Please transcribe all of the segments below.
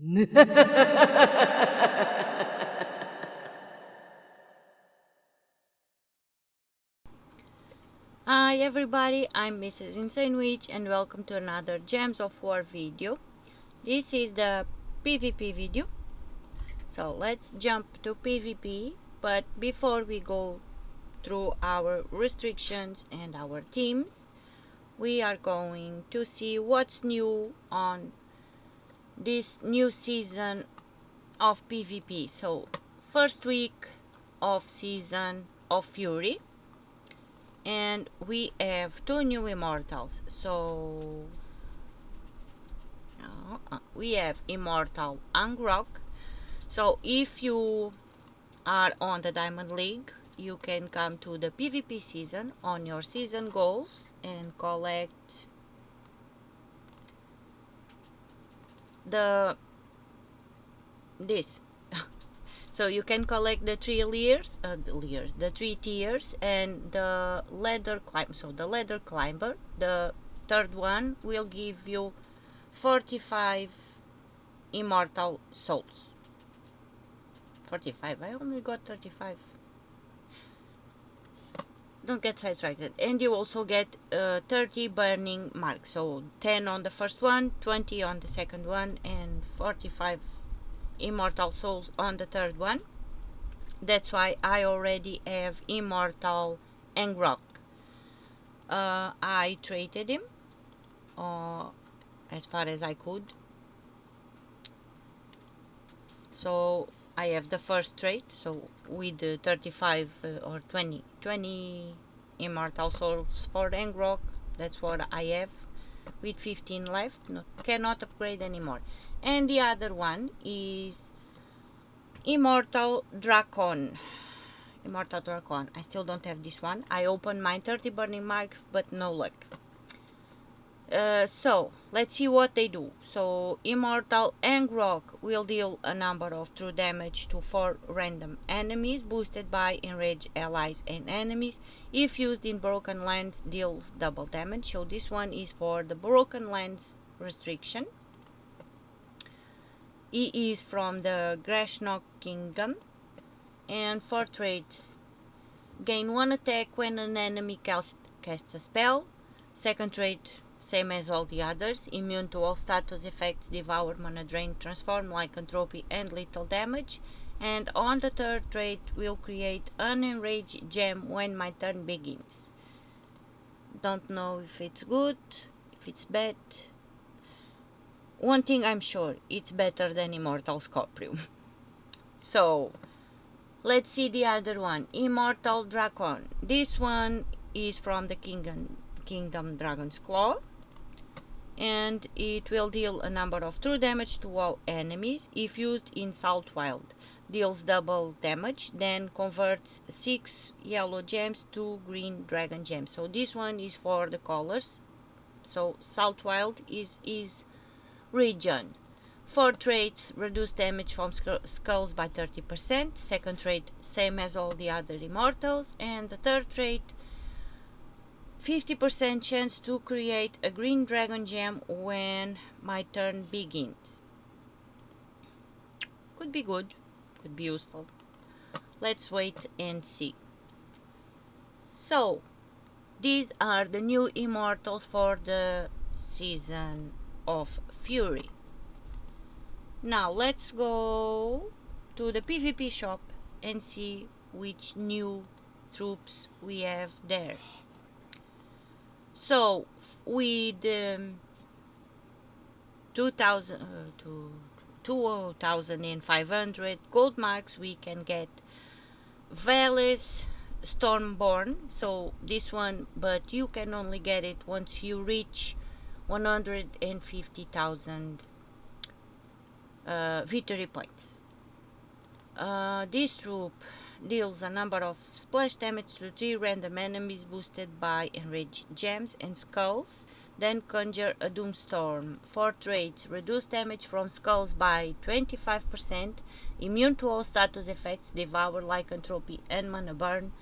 Hi everybody, I'm Mrs. Insane Witch and welcome to another Gems of War video. This is the PvP video. So let's jump to PvP, but before we go through our restrictions and our teams, we are going to see what's new on this new season of PvP. So first week of season of Fury, and we have two new immortals. So we have Immortal Angrok. So if you are on the Diamond League, you can come to the PvP season on your season goals and collect this. So you can collect the three the three tiers and the ladder climb. So the ladder climber, the third one, will give you 45 immortal souls. 45. I only got 35. Don't get sidetracked. And you also get 30 burning marks. So 10 on the first one, 20 on the second one, and 45 immortal souls on the third one. That's why I already have Immortal Angrok. I traded him as far as I could. So I have the first trade. So with 35 or 20 immortal souls for Angrok, that's what I have. With 15 left, cannot upgrade anymore. And the other one is Immortal Dracon. Immortal Dracon. I still don't have this one. I opened my 30 burning marks, but no luck. So let's see what they do. So Immortal Angrok will deal a number of true damage to 4 random enemies, boosted by enraged allies and enemies. If used in Broken Lands, deals double damage. So this one is for the Broken Lands restriction. He is from the Grashnok Kingdom, and for traits: gain 1 attack when an enemy casts a spell. Second trait, same as all the others, immune to all status effects, devour, mana drain, transform, lycanthropy, and lethal damage. And on the third trait, will create an enraged gem when my turn begins. Don't know if it's good, if it's bad. One thing I'm sure, it's better than Immortal Scorpion. So let's see the other one, Immortal Dracon. This one is from the Kingdom Dragon's Claw, and it will deal a number of true damage to all enemies. If used in Salt Wild, deals double damage, then converts 6 yellow gems to green dragon gems. So this one is for the colors. So Salt Wild is region. 4 traits: reduce damage from skulls by 30%. Second trait, same as all the other immortals. And the third trait, 50% chance to create a green dragon gem when my turn begins. Could be good, could be useful. Let's wait and see. So these are the new immortals for the season of Fury. Now let's go to the PvP shop and see which new troops we have there. So with 2,500 gold marks, we can get Veles Stormborn. So this one, but you can only get it once you reach 150,000 victory points. This troop deals a number of splash damage to 3 random enemies, boosted by enraged gems and skulls. Then conjure a Doomstorm. 4 traits: reduce damage from skulls by 25%, immune to all status effects, devour, lycanthropy, and mana burn,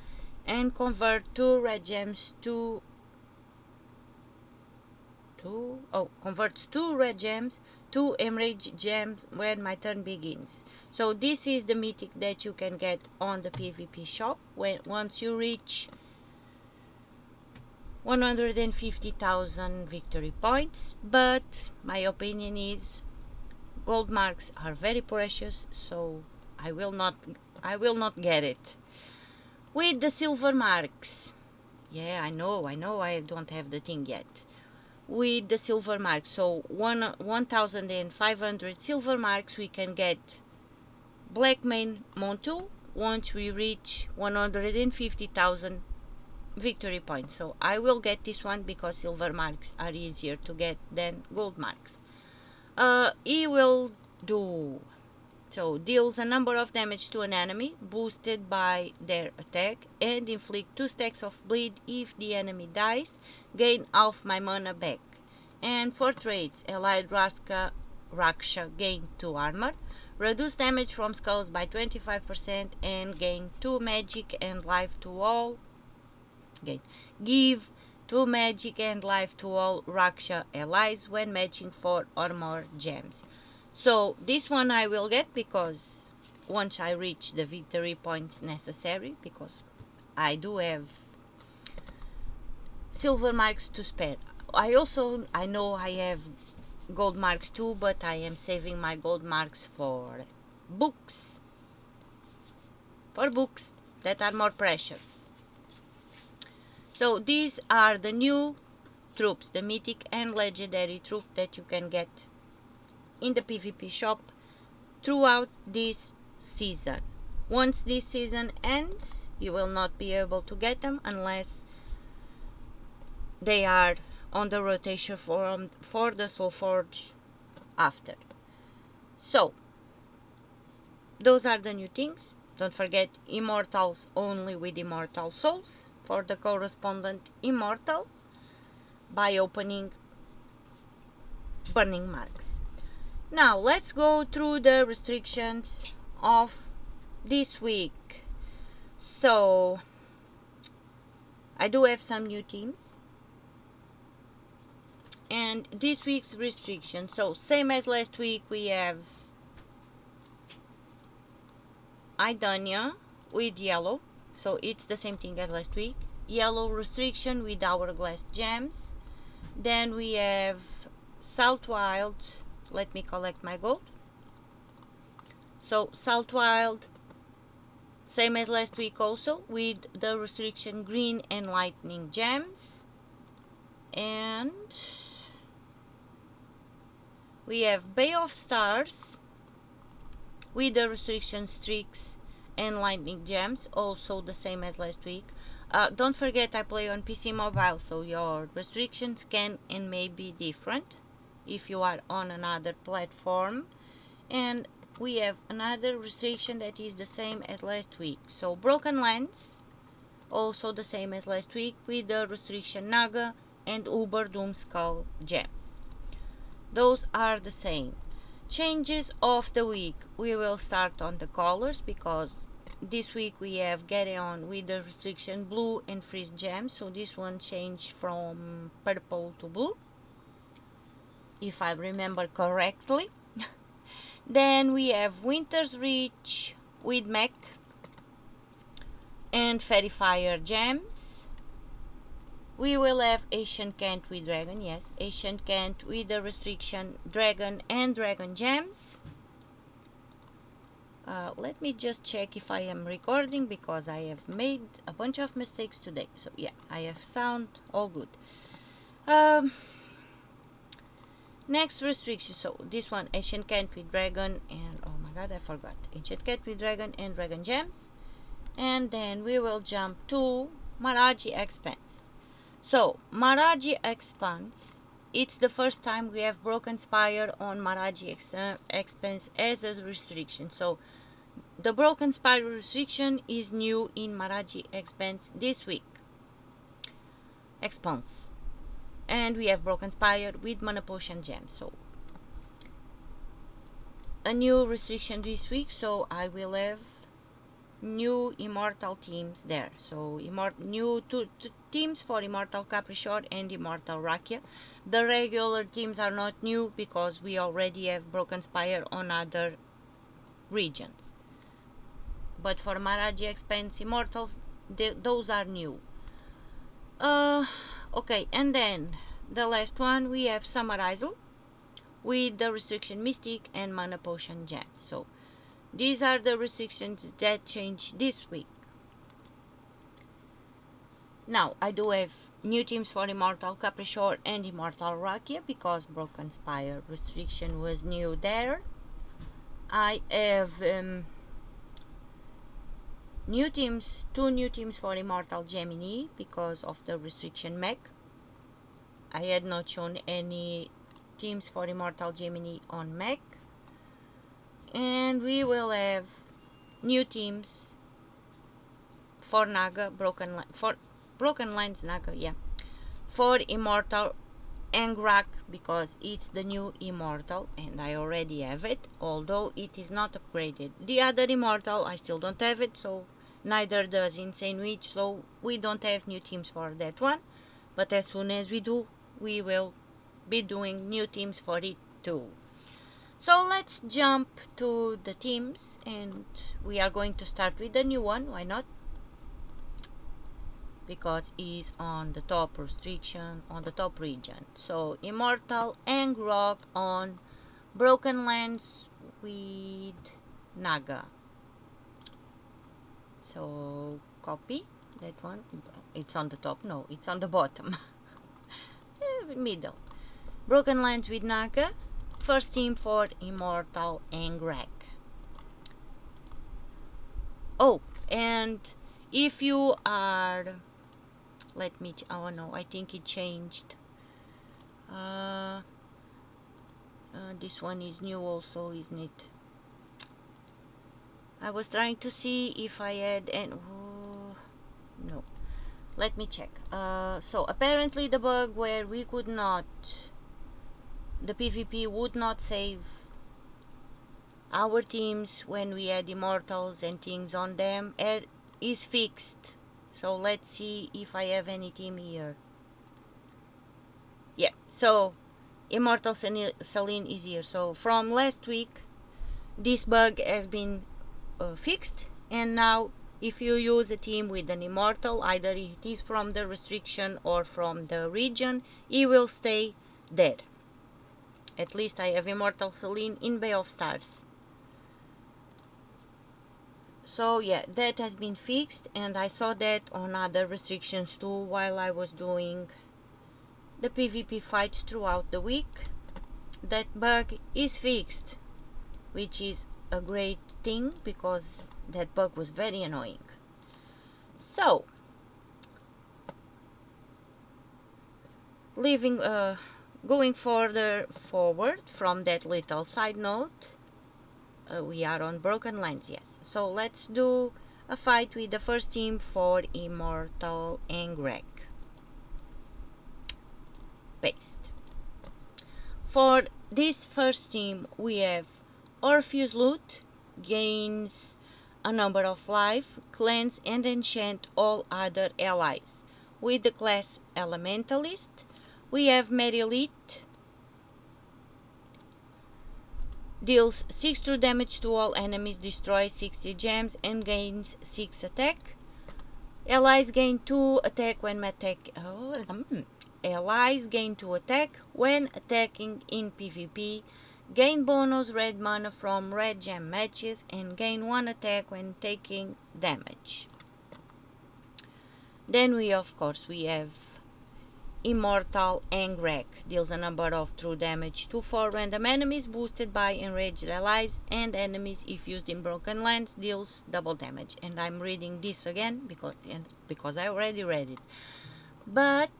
and convert 2 red gems to converts 2 red gems to emerald gems when my turn begins. So this is the mythic that you can get on the PvP shop once you reach 150,000 victory points. But my opinion is gold marks are very precious, so I will not get it. With the silver marks, yeah, I know I don't have the thing yet. With the silver marks, so 1,500 silver marks, we can get Black Mane Montu once we reach 150,000 victory points. So I will get this one because silver marks are easier to get than gold marks. He will do, so deals a number of damage to an enemy boosted by their attack and inflict 2 stacks of bleed if the enemy dies. Gain half my mana back. And for traits, allied Raksha gain 2 armor, reduce damage from skulls by 25% and gain 2 magic and life to all. Give 2 magic and life to all Raksha allies when matching 4 or more gems. So this one I will get because once I reach the victory points necessary, because I do have silver marks to spare. I know I have gold marks too, but I am saving my gold marks for books. For books that are more precious. So these are the new troops, the mythic and legendary troop that you can get in the PvP shop throughout this season. Once this season ends, you will not be able to get them unless they are on the rotation for the Soul Forge after. So those are the new things. Don't forget immortals only with immortal souls for the correspondent immortal by opening burning marks. Now let's go through the restrictions of this week. So I do have some new teams. And this week's restriction, so same as last week, we have Aidania with yellow, so it's the same thing as last week. Yellow restriction with hourglass gems. Then we have Salt Wild. Let me collect my gold. So Salt Wild, same as last week also, with the restriction green and lightning gems. And we have Bay of Stars with the restriction streaks and lightning gems, also the same as last week. Don't forget I play on PC mobile, so your restrictions can and may be different if you are on another platform. And we have another restriction that is the same as last week. So Broken Lands, also the same as last week with the restriction Naga and Uber Doom Skull gems. Those are the same. Changes of the week. We will start on the colors because this week we have Gedeon with the restriction blue and freeze gems. So this one changed from purple to blue, if I remember correctly. Then we have Winter's Reach with mech and Fairy Fire gems. We will have Ancient Cant with dragon, yes, Ancient Cant with the restriction dragon and dragon gems. Let me just check if I am recording because I have made a bunch of mistakes today. So yeah, I have sound all good. Next restriction, so this one, Ancient Cant with dragon and, oh my god, I forgot, Ancient Cant with dragon and dragon gems. And then we will jump to Maraji Expanse. So Maraji Expanse, it's the first time we have Broken Spire on Maraji Expanse as a restriction. So the Broken Spire restriction is new in Maraji Expanse this week. Expanse. And we have Broken Spire with Mana Potion gems. So a new restriction this week, so I will have new immortal teams there. So new two teams for Immortal Capriccio and Immortal Rakia. The regular teams are not new because we already have Broken Spire on other regions. But for Maraji Expanse Immortals, those are new. Okay, and then the last one we have Summarizal with the restriction Mystic and Mana Potion Gems. So these are the restrictions that changed this week. Now I do have new teams for Immortal Capriccio and Immortal Rakia because Broken Spire restriction was new there. I have two new teams for Immortal Gemini because of the restriction mech. I had not shown any teams for Immortal Gemini on mech. And we will have new teams for Naga, Broken Lines Naga, yeah. For Immortal Angrak because it's the new Immortal and I already have it, although it is not upgraded. The other Immortal I still don't have it, so neither does Insane Witch, so we don't have new teams for that one. But as soon as we do, we will be doing new teams for it too. So let's jump to the teams, and we are going to start with the new one, why not? Because it's on the top restriction, on the top region. So Immortal Angrok on Broken Lands with Naga. So copy that one. It's on the top, no, it's on the bottom. Middle. Broken Lands with Naga. First team for Immortal Angrak. Oh, and if you are, let me, oh no, I think it changed. This one is new also, isn't it? I was trying to see if I had, and no, let me check. So apparently the bug where we could not, the PvP would not save our teams when we had immortals and things on them is fixed. So let's see if I have any team here. Yeah, so Immortal Celine is here. So from last week this bug has been fixed, and now if you use a team with an immortal, either it is from the restriction or from the region, it will stay there. At least I have Immortal Celine in Bay of Stars. So yeah, that has been fixed, and I saw that on other restrictions too while I was doing the PvP fights throughout the week. That bug is fixed, which is a great thing because that bug was very annoying. So going further forward from that little side note, we are on Broken Lines, yes. So let's do a fight with the first team for Immortal Angrak. Paste. For this first team we have Orpheus Loot, gains a number of life, cleanse and enchant all other allies. With the class Elementalist we have Merilith, deals 6 true damage to all enemies, destroys 60 gems and gains 6 attack. Allies gain 2 attack when Allies gain 2 attack when attacking in PvP, gain bonus red mana from red gem matches, and gain 1 attack when taking damage. Then we have Immortal Angrak, deals a number of true damage to 4 random enemies, boosted by enraged allies and enemies. If used in Broken Lands, deals double damage. And I'm reading this again because I already read it. But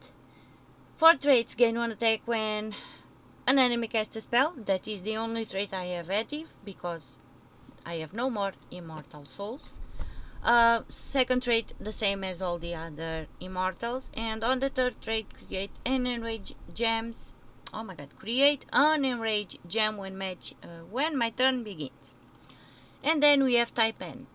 for traits, gain 1 attack when an enemy casts a spell. That is the only trait I have active because I have no more Immortal Souls. Second trait, the same as all the other immortals, and on the third trait, create an enraged gems. Oh my god, create an enraged gem when my turn begins. And then we have type N.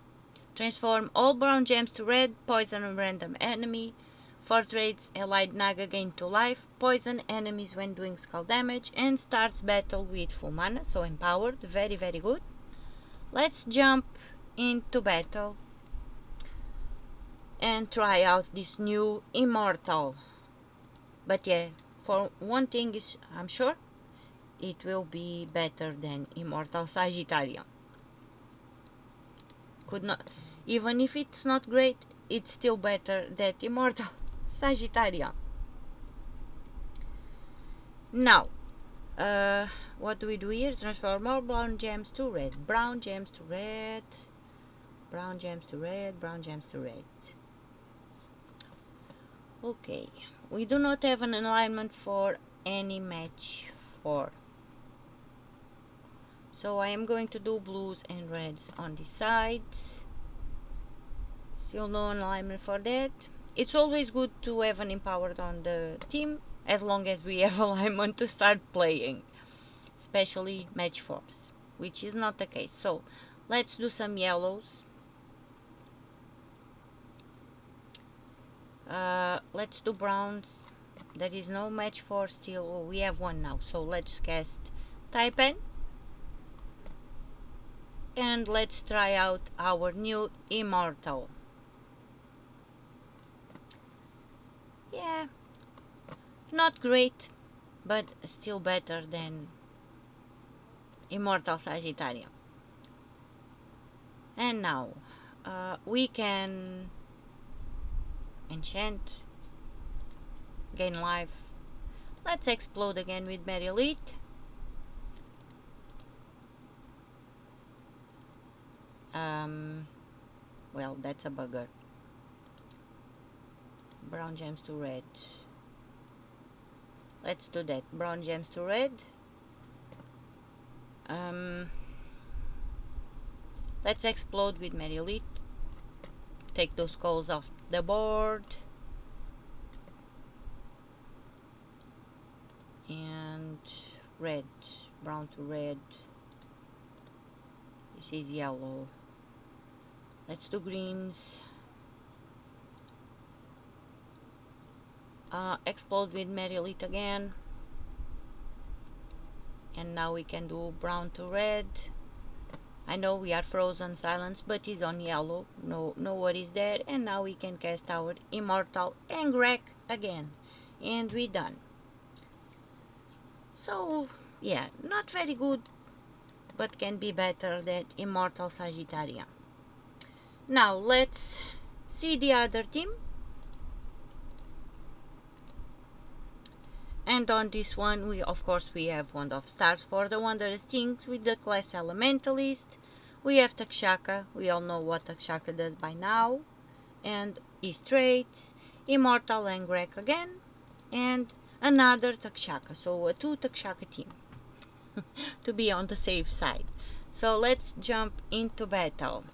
Transform all brown gems to red, poison a random enemy. For trades, allied Naga gain 2 life, poison enemies when doing skull damage, and starts battle with full mana, so empowered, very very good. Let's jump into battle and try out this new Immortal. But yeah, for one thing is I'm sure, it will be better than Immortal Sagittarian. Could not, even if it's not great, it's still better than Immortal Sagittarian. Now, what do we do here? Transform all brown gems to red, brown gems to red, brown gems to red, brown gems to red. Okay, we do not have an alignment for any match 4. So I am going to do blues and reds on this side. Still no alignment for that. It's always good to have an empowered on the team, as long as we have alignment to start playing. Especially match 4s, which is not the case. So let's do some yellows. Let's do browns. There is no match 4 still. Oh, we have one now. So let's cast Taipan. And let's try out our new Immortal. Yeah, not great, but still better than Immortal Sagittarian. And now we can enchant, gain life. Let's explode again with Merilith. Well, that's a bugger. Brown gems to red. Let's do that. Brown gems to red. Let's explode with Merilith. Take those skulls off the board. And red. Brown to red. This is yellow. Let's do greens. Explode with Merilith again. And now we can do brown to red. I know we are frozen silence, but it's on yellow. No worries there. And now we can cast our Immortal Engrek again. And we're done. So, yeah, not very good, but can be better than Immortal Sagittarian. Now, let's see the other team. And on this one, we have Wand of Stars for the Wondrous Things with the class Elementalist. We have Takshaka. We all know what Takshaka does by now. And his traits. Immortal Engrek again. And another Takshaka. So a 2 Takshaka team. To be on the safe side. So let's jump into battle.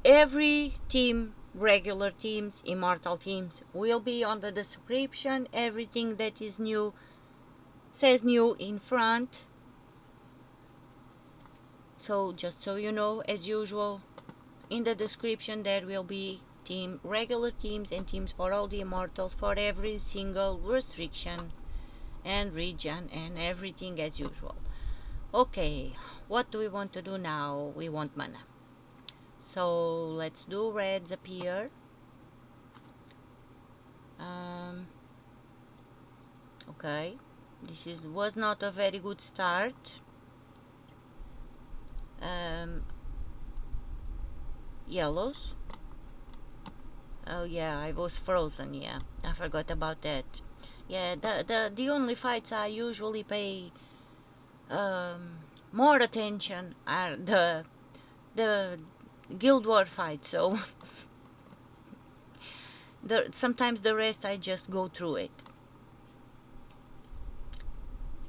Every team, regular teams, immortal teams, will be on the description. Everything that is new says new in front. So just so you know, as usual, in the description there will be regular teams and teams for all the immortals for every single restriction and region and everything as usual. Okay, what do we want to do now? We want mana. So let's do reds appear. Okay, this was not a very good start. Yellows. Oh yeah, I was frozen. Yeah, I forgot about that. Yeah, the only fights I usually pay more attention are the Guild War fight, so sometimes the rest I just go through it.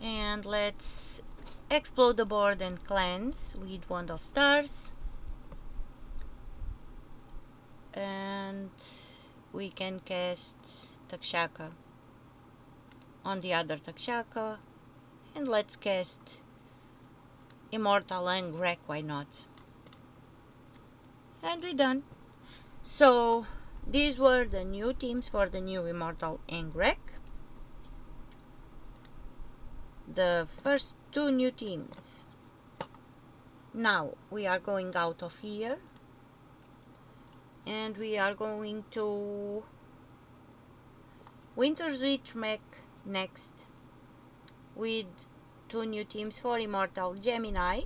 And let's explode the board and cleanse with Wand of Stars. And we can cast Takshaka on the other Takshaka. And let's cast Immortal Engrek, why not? And we're done. So these were the new teams for the new Immortal Engrek. The first two new teams. Now we are going out of here and we are going to Winter's Reach mech next with two new teams for Immortal Gemini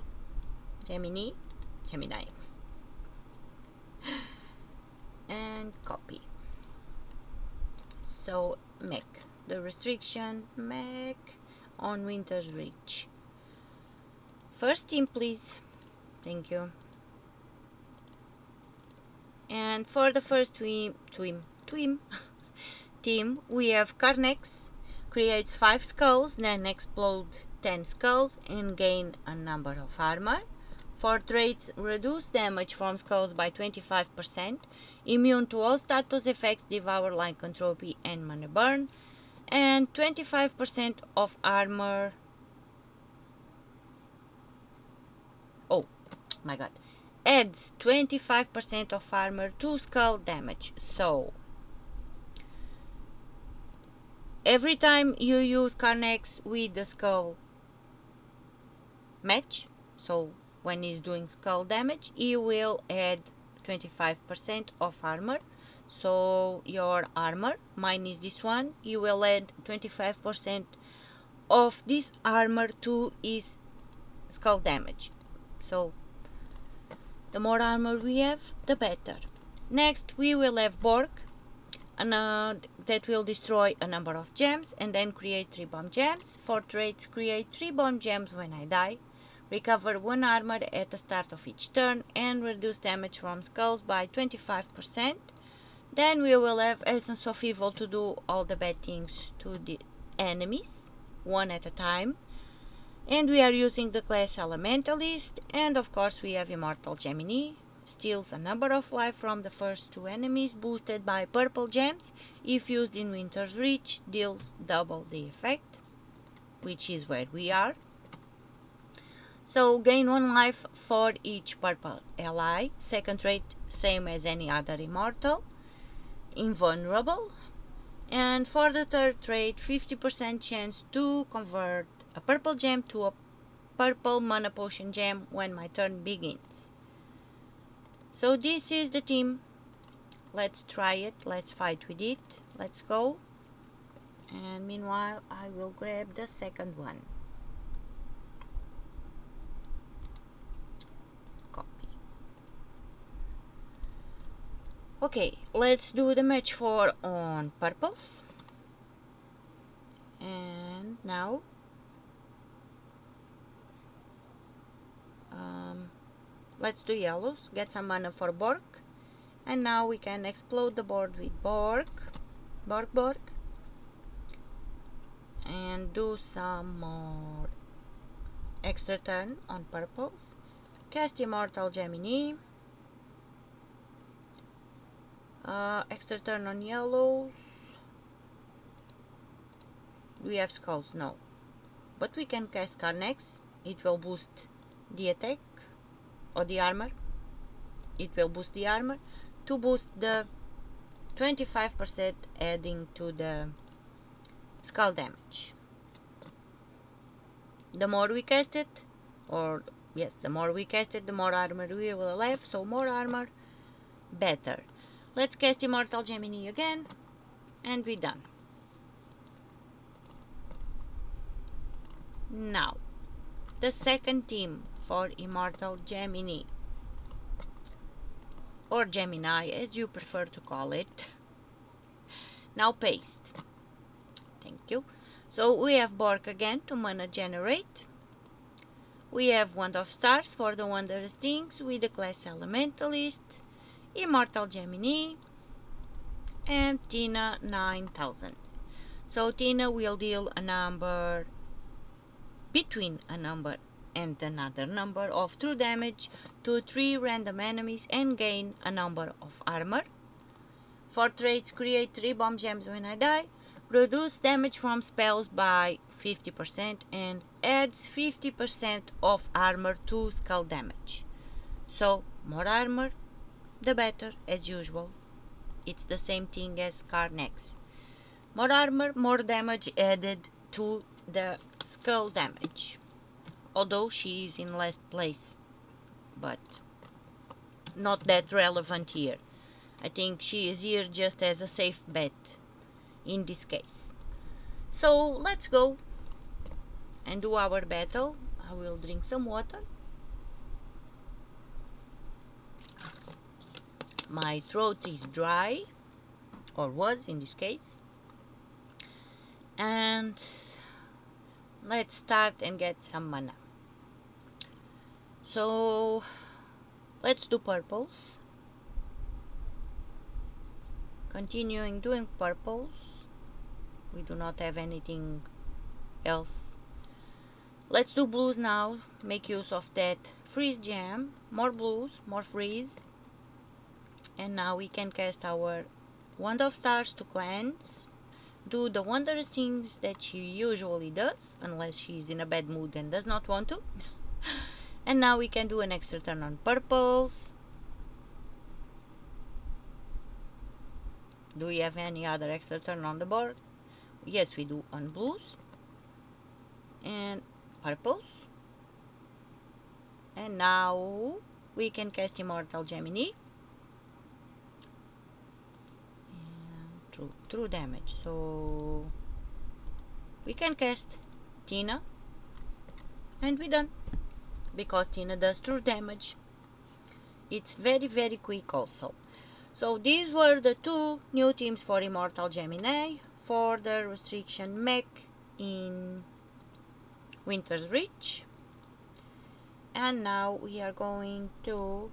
and copy. So mech, the restriction mech on Winter's Reach. First team please, thank you. And for the first team we have Furnax, creates 5 skulls, then explodes 10 skulls and gain a number of armor. For traits, reduce damage from skulls by 25%, immune to all status effects, devour, like entropy and mana burn, and 25% of armor. Oh my god, adds 25% of armor to skull damage. So every time you use Furnax with the skull match, so when he's doing skull damage, he will add 25% of armor. So your armor, mine is this one, you will add 25% of this armor to his skull damage. So the more armor we have, the better. Next we will have Borg, and that will destroy a number of gems and then create 3 bomb gems. For traits, create 3 bomb gems when I die, recover 1 armor at the start of each turn, and reduce damage from skulls by 25%. Then we will have Essence of Evil to do all the bad things to the enemies, one at a time. And we are using the class Elementalist, and of course we have Immortal Gemini, steals a number of life from the first 2 enemies, boosted by purple gems. If used in Winter's Reach, deals double the effect, which is where we are. So gain 1 life for each purple ally. Second trait, same as any other immortal, invulnerable. And for the third trait, 50% chance to convert a purple gem to a purple mana potion gem when my turn begins. So this is the team. Let's try it, let's fight with it, let's go. And meanwhile I will grab the second one. Copy. Okay, let's do the match 4 on purples. And now let's do yellows, get some mana for Borg. And now we can explode the board with Borg, and do some more extra turn on purples. Cast Immortal Gemini, extra turn on yellows. We have skulls, no, but we can cast Furnax. It will boost the attack or the armor. It will boost the armor to boost the 25% adding to the skull damage. The more we cast it, the more we cast it, the more armor we will have. So more armor, better. Let's cast Immortal Gemini again, and we're done. Now, the second team for Immortal Gemini, or Gemini as you prefer to call it. Now paste. Thank you. So we have Borg again to mana generate. We have Wand of Stars for the wondrous things with the class Elementalist, Immortal Gemini, and Tina 9000. So Tina will deal a number between a number and another number of true damage to 3 random enemies and gain a number of armor. For traits, create 3 bomb gems when I die, reduce damage from spells by 50% and adds 50% of armor to skull damage. So more armor, the better, as usual. It's the same thing as Carnex. More armor, more damage added to the skull damage. Although she is in last place, but not that relevant here. I think she is here just as a safe bet in this case. So let's go and do our battle. I will drink some water. My throat is dry, or was in this case. And let's start and get some mana. So let's do purples. Continuing doing purples. We do not have anything else. Let's do blues now. Make use of that freeze gem. More blues, more freeze. And now we can cast our Wand of Stars to cleanse. Do the wondrous things that she usually does, unless she's in a bad mood and does not want to. And now we can do an extra turn on purples. Do we have any other extra turn on the board? Yes, we do on blues and purples. And now we can cast Immortal Gemini. And true damage. So we can cast Tina. And we're done. Because Tina does true damage. It's very, very quick also. So these were the two new teams for Immortal Gemini for the restriction mech in Winter's Reach. And now we are going to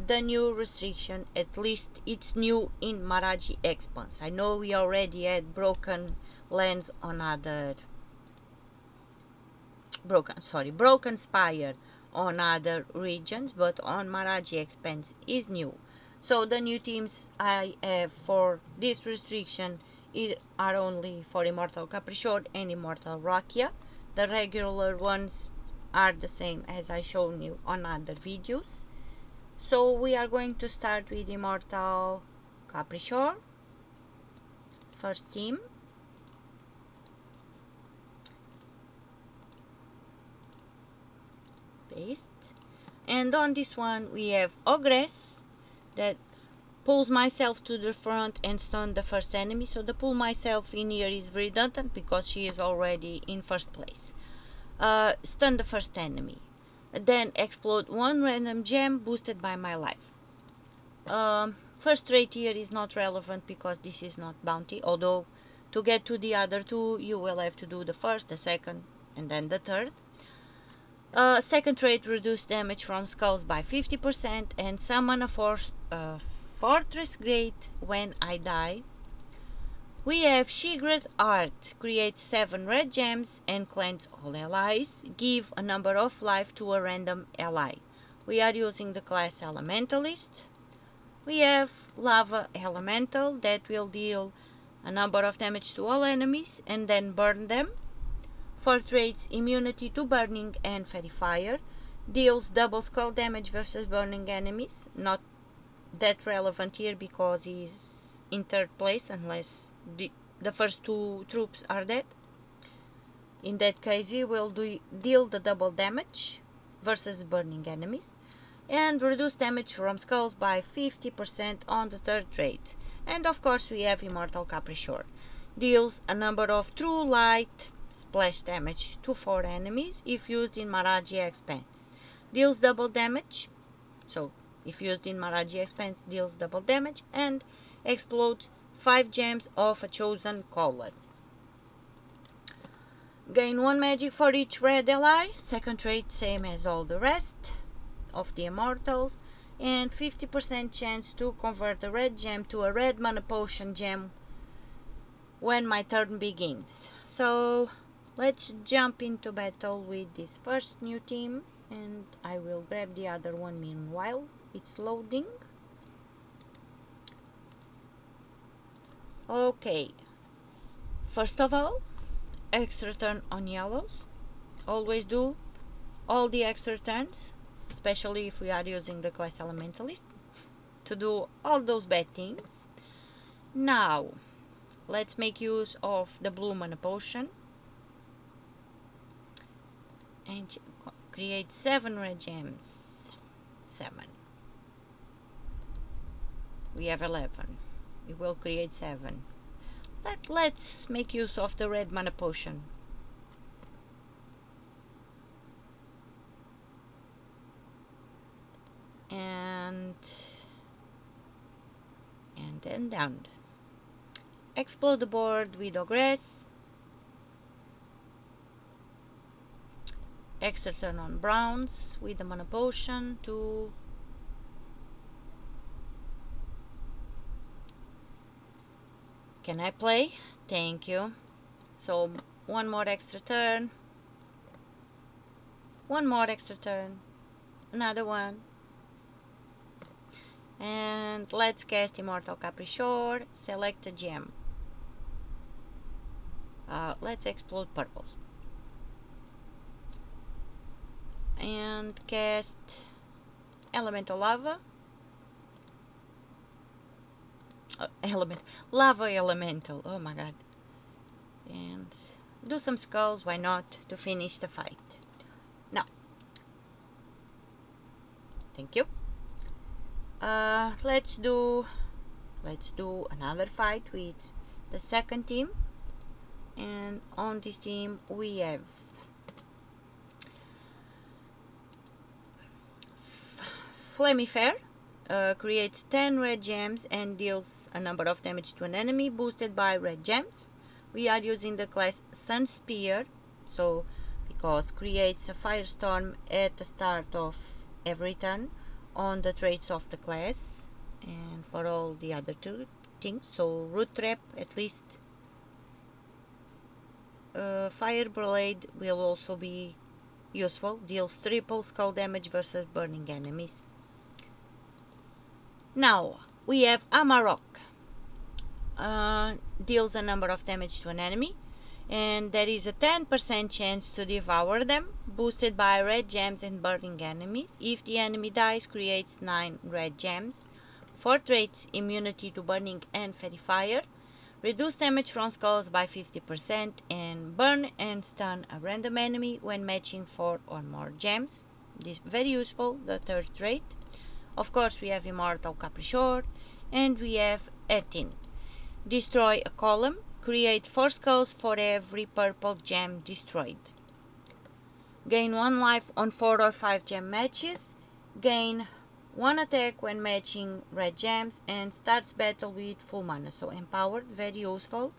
the new restriction. At least it's new in Maraji Expanse. I know we already had broken lands on other broken Spire on other regions, but on Maraji Expanse is new. So the new teams I have for this restriction are only for Immortal Capriccio and Immortal Rakia. The regular ones are the same as I shown you on other videos. So we are going to start with Immortal Capriccio. First team. Paste. And on this one we have Ogress that pulls myself to the front and stun the first enemy. So the pull myself in here is redundant because she is already in first place. Stun the first enemy. Then explode one random gem boosted by my life. First trait here is not relevant because this is not bounty. Although to get to the other two you will have to do the first, the second and then the third. Second trait, reduce damage from skulls by 50% and summon a fortress gate when I die. We have Shigra's Art, create 7 red gems and cleanse all allies. Give a number of life to a random ally. We are using the class Elementalist. We have Lava Elemental that will deal a number of damage to all enemies and then burn them. For traits, immunity to burning and fairy fire, deals double skull damage versus burning enemies. Not that relevant here because he's in third place unless the first two troops are dead. In that case he will deal the double damage versus burning enemies. And reduce damage from skulls by 50% on the third trait. And of course we have Immortal Capriccio. Deals a number of true light splash damage to 4 enemies if used in Maraji Expanse. Deals double damage, so if used in Maraji Expanse deals double damage, and explodes 5 gems of a chosen color. Gain 1 magic for each red ally, second trait same as all the rest of the immortals, and 50% chance to convert a red gem to a red mana potion gem when my turn begins. So let's jump into battle with this first new team, and I will grab the other one meanwhile it's loading. Okay, first of all, extra turn on yellows. Always do all the extra turns, especially if we are using the class Elementalist, to do all those bad things. Now, let's make use of the blue mana potion and create 7 red gems. 7. We have 11. We will create 7. Let's make use of the red mana potion. And then down. Explode the board with Ogress. Extra turn on browns with the mana potion to Can I play? Thank you. So one more extra turn. One more extra turn. Another one. And let's cast Immortal Capriccio. Select a gem. Let's explode purples. And cast Elemental Lava. Lava Elemental. Oh my god. And do some skulls, why not, to finish the fight. Now. Thank you. Let's do another fight with the second team. And on this team we have Flamifair. Creates 10 red gems and deals a number of damage to an enemy boosted by red gems. We are using the class Sun Spear, so because creates a firestorm at the start of every turn on the traits of the class, and for all the other two things, so root trap at least. Fire Blade will also be useful, deals triple skull damage versus burning enemies. Now we have Amarok. Deals a number of damage to an enemy, and there is a 10% chance to devour them, boosted by red gems and burning enemies. If the enemy dies, creates 9 red gems. 4 traits: immunity to burning and fairy fire, reduce damage from skulls by 50%, and burn and stun a random enemy when matching 4 or more gems. This is very useful, the third trait. Of course, we have Immortal Capriccio, and we have Etin. Destroy a column. Create 4 skulls for every purple gem destroyed. Gain 1 life on 4 or 5 gem matches. Gain 1 attack when matching red gems, and starts battle with full mana. So empowered, very useful.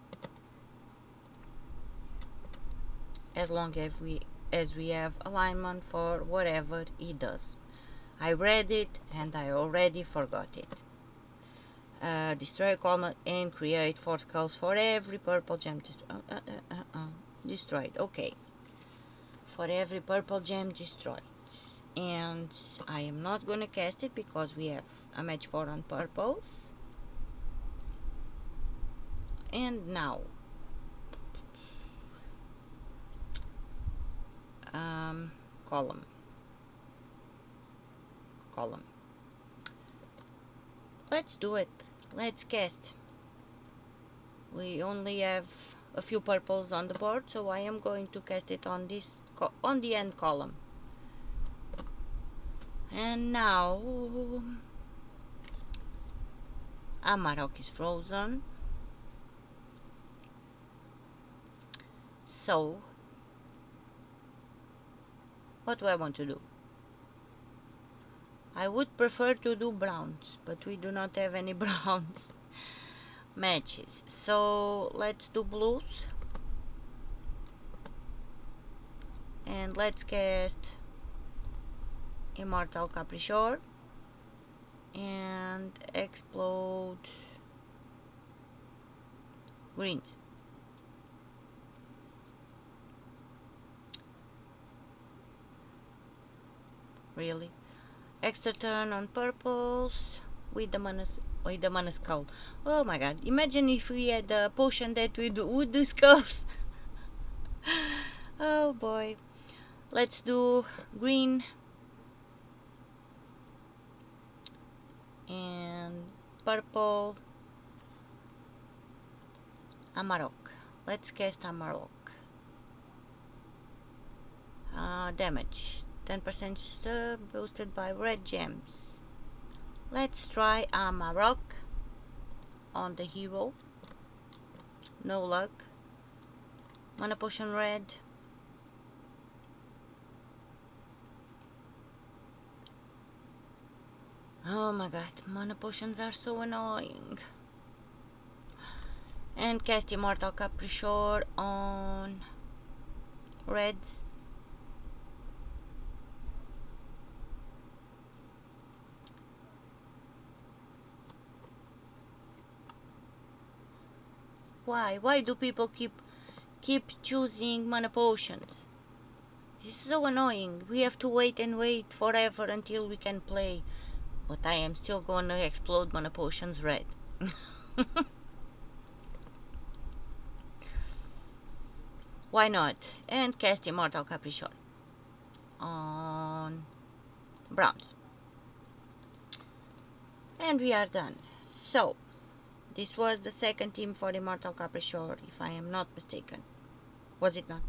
As long as we have alignment for whatever he does. I read it and I already forgot it. Destroy a column and create 4 skulls for every purple gem destroyed. Okay. For every purple gem destroyed. And I am not gonna cast it because we have a match 4 on purples. And now. Column. Let's do it. Let's cast. We only have a few purples on the board, so I am going to cast it on this on the end column. And now Amarok is frozen. So what do I want to do? I would prefer to do browns, but we do not have any browns matches. So let's do blues. And let's cast Immortal Capriccio and explode greens. Really? Extra turn on purples with the mana skull. Oh my god! Imagine if we had a potion that would do skulls. Oh boy! Let's do green And purple Amarok. Let's cast Amarok. Damage 10% boosted by red gems. Let's try Amarok on the hero. No luck. Mana potion red. Oh my god, mana potions are so annoying. And cast Immortal Capricor on reds. Why do people keep choosing mana potions? This is so annoying. We have to wait and wait forever until we can play. But I am still gonna explode mana potions red. Why not? And cast Immortal Capricor on browns. And we are done. So, this was the second team for Immortal Capricor, if I am not mistaken. Was it not?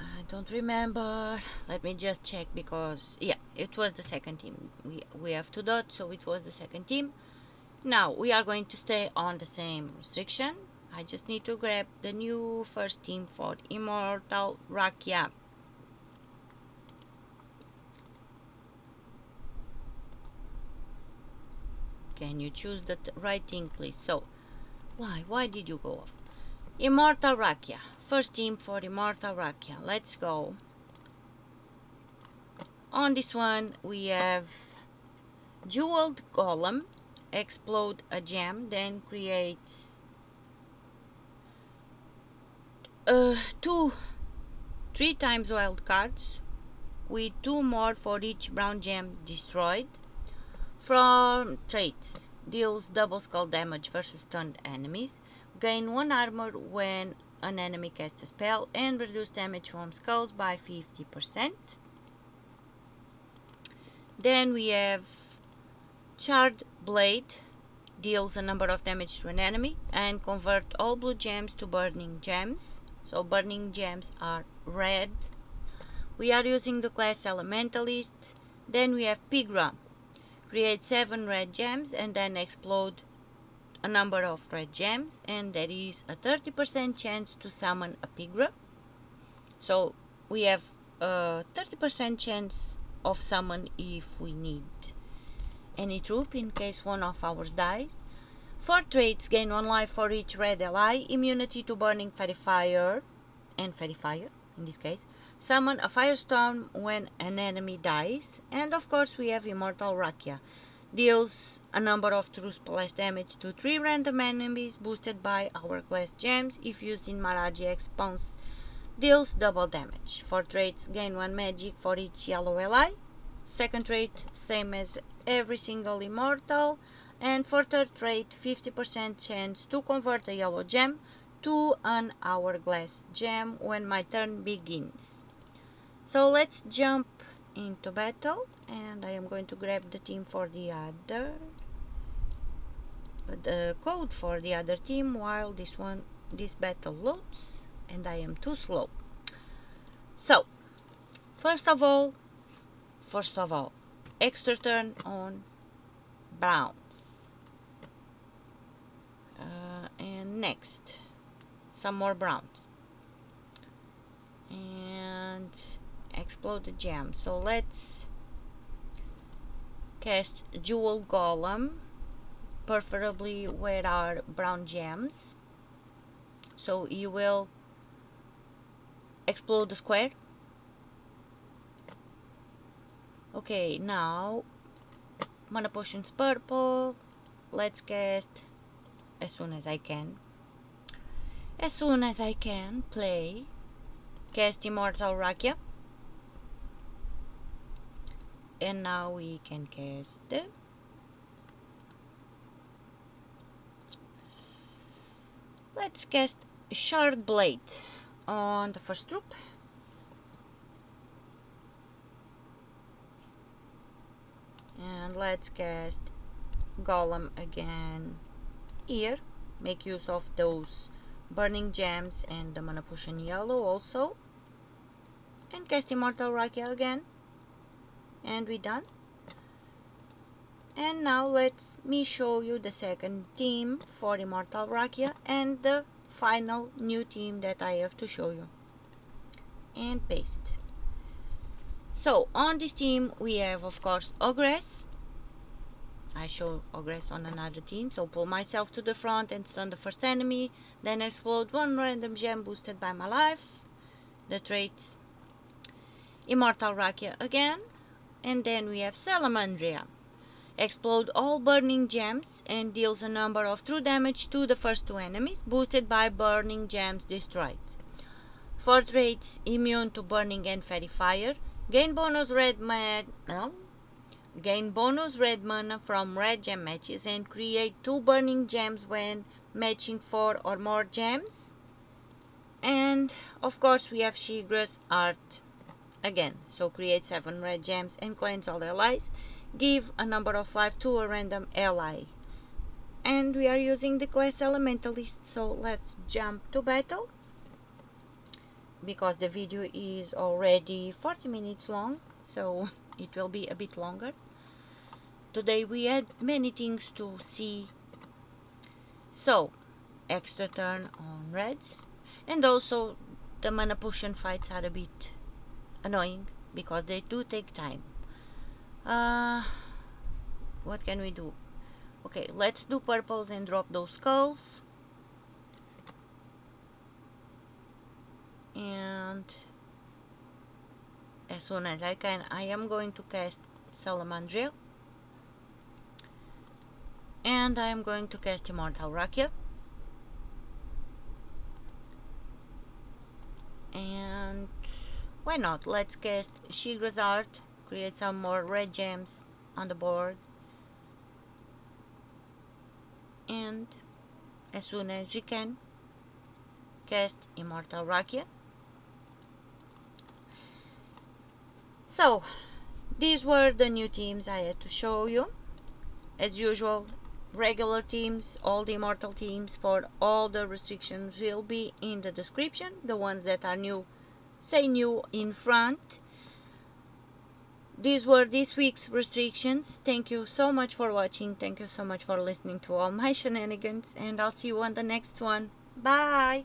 I don't remember. Let me just check because, yeah, it was the second team. We have 2 dots, so it was the second team. Now, we are going to stay on the same restriction. I just need to grab the new first team for Immortal Rakia. Can you choose the right thing, please? So, why did you go off? Immortal Rakia. First team for Immortal Rakia. Let's go. On this one, we have Jeweled Golem. Explode a gem, then creates 3 times wild cards with 2 more for each brown gem destroyed. From traits, deals double skull damage versus stunned enemies, gain 1 armor when an enemy casts a spell, and reduce damage from skulls by 50%. Then we have Charred Blade, deals a number of damage to an enemy and convert all blue gems to burning gems. So burning gems are red. We are using the class Elementalist. Then we have Pigra. Create 7 red gems and then explode a number of red gems, and there is a 30% chance to summon a Pigra. So we have a 30% chance of summon if we need any troop in case one of ours dies. 4 traits, gain 1 life for each red ally, immunity to burning fairy fire and fairy fire in this case, summon a firestorm when an enemy dies, and of course we have Immortal Rakia, deals a number of true splash damage to 3 random enemies boosted by hourglass gems. If used in Maraji Expanse, deals double damage. 4 traits, gain 1 magic for each yellow ally. Second trait, same as every single immortal. And for third trait, 50% chance to convert a yellow gem to an hourglass gem when my turn begins. So let's jump into battle, and I am going to grab the team for the code for the other team while this battle loads, and I am too slow. So first of all, extra turn on browns, and next some more browns, and explode the gem. So let's cast Jewel Golem, preferably where are brown gems, so you will explode the square. Okay, now mana potions purple. Let's cast as soon as I can. Play. Cast Immortal Rakia. And now we can cast let's cast Shard Blade on the first troop. And let's cast Golem again here. Make use of those burning gems and the mana potion yellow also. And cast Immortal Rakia again. And we're done. And now let me show you the second team for Immortal Rakia and the final new team that I have to show you. And paste. So on this team we have of course Ogress. I show Ogress on another team, so pull myself to the front and stun the first enemy, then explode one random gem boosted by my life. The traits Immortal Rakia again, and then we have Salamandria. Explode all burning gems and deals a number of true damage to the first two enemies, boosted by burning gems destroyed. For traits immune to burning and fairy fire, gain bonus red mana from red gem matches and create 2 burning gems when matching 4 or more gems. And of course we have Shigra's art again, so create 7 red gems and cleanse all allies. Give a number of life to a random ally. And we are using the class Elementalist, so let's jump to battle. Because the video is already 40 minutes long, so it will be a bit longer. Today we had many things to see. So, extra turn on reds. And also, the mana potion fights are a bit annoying because they do take time. What can we do? Okay, let's do purples and drop those skulls. And as soon as I can, I am going to cast Salamandria. And I am going to cast Immortal Rakia. And why not? Let's cast Shigra's art. Create some more red gems on the board. And as soon as we can, cast Immortal Rakia. So, these were the new teams I had to show you. As usual, regular teams, all the Immortal teams for all the restrictions will be in the description. The ones that are new, say new in front. These were this week's restrictions. Thank you so much for watching. Thank you so much for listening to all my shenanigans. And I'll see you on the next one. Bye!